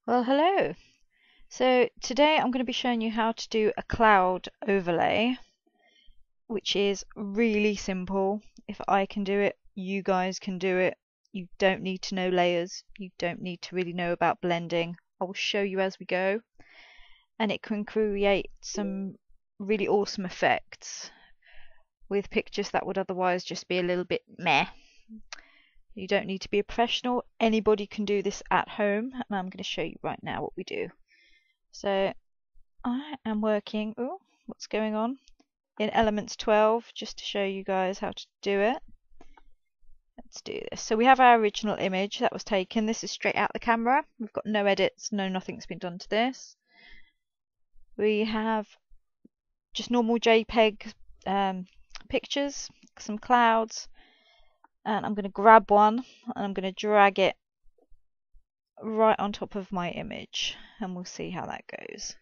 Well, hello. So today I'm going to be showing you how to do a cloud overlay, which is really simple. If I can do it, you guys can do it. You don't need to know layers. You don't need to really know about blending. I will show you as we go, and it can create some really awesome effects with pictures that would otherwise just be a little bit meh. You don't need to be a professional. Anybody can do this at home, and I'm going to show you right now what we do. So I am working, oh, what's going on? In Elements 12, just to show you guys how to do it. Let's do this. So we have our original image that was taken. This is straight out the camera. We've got no edits, nothing's been done to this. We have just normal JPEG pictures, some clouds, and I'm going to grab one and I'm going to drag it right on top of my image, and we'll see how that goes.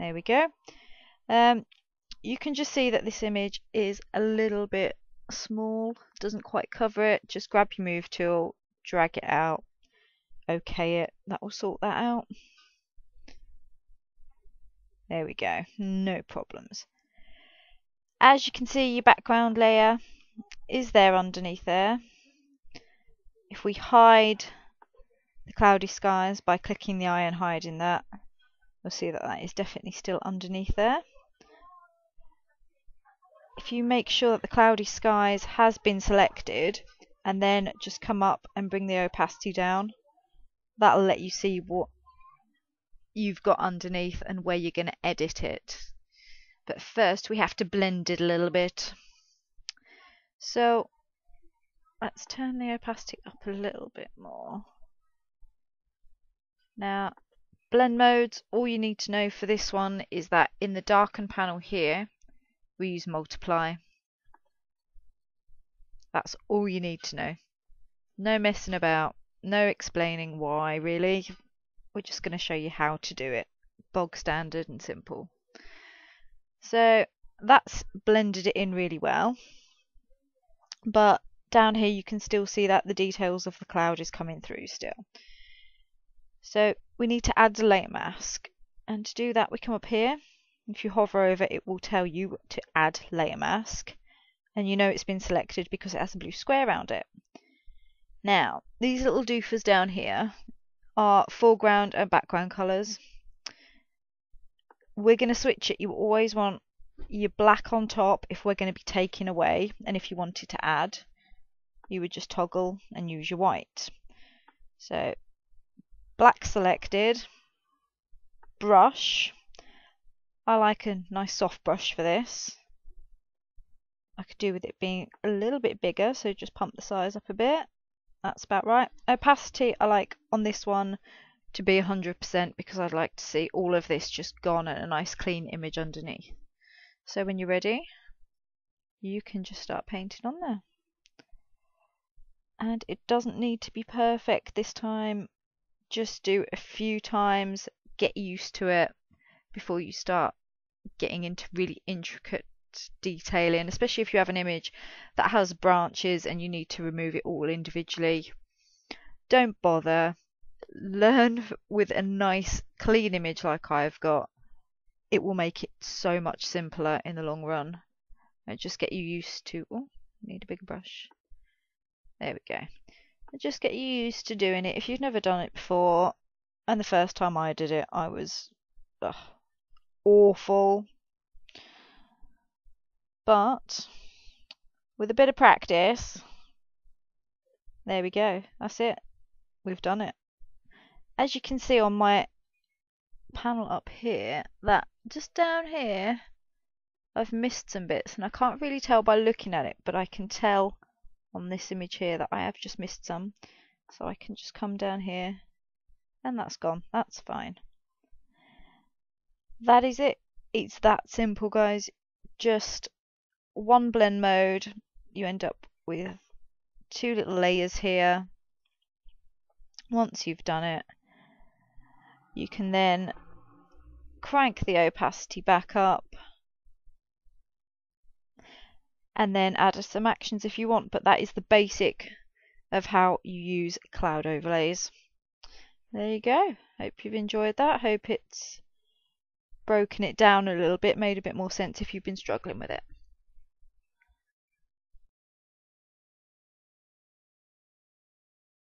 There we go. You can just see that this image is a little bit small, doesn't quite cover it. Just grab your move tool, drag it out, OK it. That will sort that out. There we go, no problems. As you can see, your background layer is there underneath there. If we hide the cloudy skies by clicking the eye and hiding that, we'll see that that is definitely still underneath there. If you make sure that the cloudy skies has been selected and then just come up and bring the opacity down, that'll let you see what you've got underneath and where you're going to edit it. But first we have to blend it a little bit. So let's turn the opacity up a little bit more. Now, blend modes, all you need to know for this one is that in the darken panel here, we use multiply. That's all you need to know. No messing about, no explaining why really. We're just going to show you how to do it. Bog standard and simple. So that's blended it in really well. But down here you can still see that the details of the cloud is coming through still. So we need to add a layer mask. And to do that we come up here. If you hover over it will tell you to add layer mask. And you know it's been selected because it has a blue square around it. Now, these little doofers down here are foreground and background colours. We're going to switch it. You always want your black on top if we're going to be taking away, and if you wanted to add, you would just toggle and use your white. So, black selected, brush. I like a nice soft brush for this. I could do with it being a little bit bigger, so just pump the size up a bit. That's about right. Opacity I like on this one to be 100% because I'd like to see all of this just gone and a nice clean image underneath. So when you're ready, you can just start painting on there. And it doesn't need to be perfect this time. Just do a few times, get used to it before you start getting into really intricate detailing, especially if you have an image that has branches and you need to remove it all individually. Don't bother. Learn with a nice clean image like I've got. It will make it so much simpler in the long run. And just get you used to, oh, need a bigger brush. There we go. And just get you used to doing it. If you've never done it before, and the first time I did it, I was awful. But with a bit of practice, there we go. That's it. We've done it. As you can see on my panel up here, that just down here, I've missed some bits, and I can't really tell by looking at it, but I can tell on this image here that I have just missed some. So I can just come down here, and that's gone. That's fine. That is it. It's that simple, guys. Just one blend mode. You end up with two little layers here. Once you've done it, you can then crank the opacity back up and then add some actions if you want, but that is the basic of how you use cloud overlays. There you go. Hope you've enjoyed that. Hope it's broken it down a little bit, made a bit more sense if you've been struggling with it.